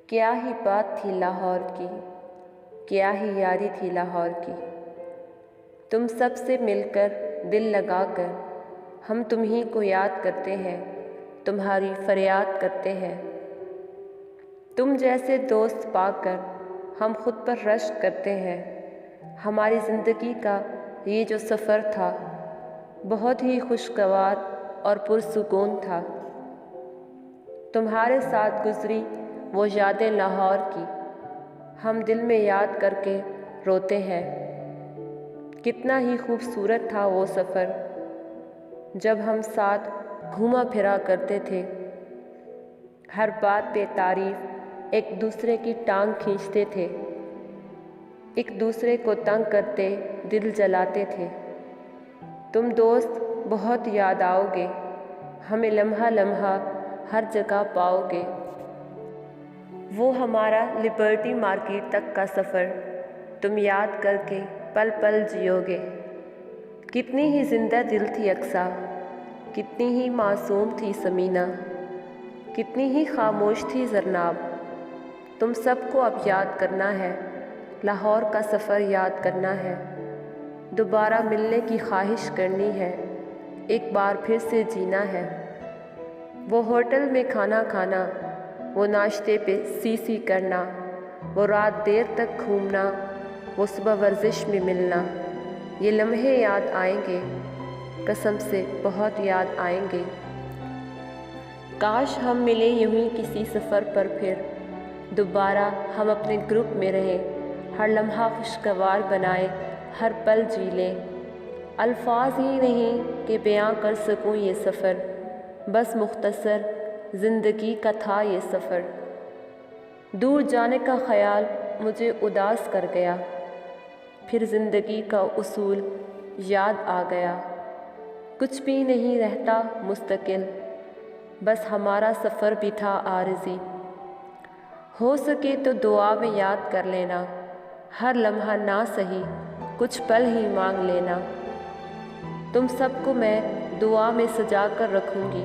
کیا ہی بات تھی لاہور کی، کیا ہی یاری تھی لاہور کی۔ تم سب سے مل کر دل لگا کر ہم تمہیں کو یاد کرتے ہیں، تمہاری فریاد کرتے ہیں۔ تم جیسے دوست پا کر ہم خود پر رشک کرتے ہیں۔ ہماری زندگی کا یہ جو سفر تھا بہت ہی خوشگوار اور پرسکون تھا۔ تمہارے ساتھ گزری وہ یادیں لاہور کی ہم دل میں یاد کر کے روتے ہیں۔ کتنا ہی خوبصورت تھا وہ سفر جب ہم ساتھ گھوما پھرا کرتے تھے، ہر بات پہ تعریف، ایک دوسرے کی ٹانگ کھینچتے تھے، ایک دوسرے کو تنگ کرتے دل جلاتے تھے۔ تم دوست بہت یاد آؤ گے، ہمیں لمحہ لمحہ ہر جگہ پاؤ گے۔ وہ ہمارا لبرٹی مارکیٹ تک کا سفر تم یاد کر کے پل پل جیو گے۔ کتنی ہی زندہ دل تھی اقصیٰ، کتنی ہی معصوم تھی ثمینہ، کتنی ہی خاموش تھی زرناب۔ تم سب کو اب یاد کرنا ہے، لاہور کا سفر یاد کرنا ہے، دوبارہ ملنے کی خواہش کرنی ہے، ایک بار پھر سے جینا ہے۔ وہ ہوٹل میں کھانا کھانا، وہ ناشتے پہ سی سی کرنا، وہ رات دیر تک گھومنا، وہ صبح ورزش میں ملنا، یہ لمحے یاد آئیں گے، قسم سے بہت یاد آئیں گے۔ کاش ہم ملیں یوں ہی کسی سفر پر پھر، دوبارہ ہم اپنے گروپ میں رہیں، ہر لمحہ خوشگوار بنائے، ہر پل جی لیں۔ الفاظ ہی نہیں کہ بیاں کر سکوں یہ سفر، بس مختصر زندگی کا تھا یہ سفر۔ دور جانے کا خیال مجھے اداس کر گیا، پھر زندگی کا اصول یاد آ گیا۔ کچھ بھی نہیں رہتا مستقل، بس ہمارا سفر بھی تھا عارضی۔ ہو سکے تو دعا میں یاد کر لینا، ہر لمحہ نہ سہی کچھ پل ہی مانگ لینا۔ تم سب کو میں دعا میں سجا کر رکھوں گی،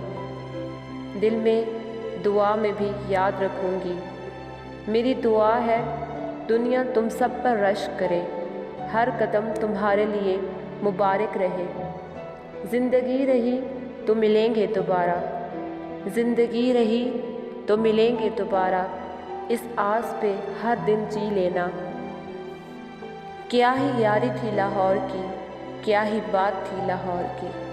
دل میں دعا میں بھی یاد رکھوں گی۔ میری دعا ہے دنیا تم سب پر رشک کرے، ہر قدم تمہارے لیے مبارک رہے۔ زندگی رہی تو ملیں گے دوبارہ، زندگی رہی تو ملیں گے دوبارہ، اس آس پہ ہر دن جی لینا۔ کیا ہی یاری تھی لاہور کی، کیا ہی بات تھی لاہور کی۔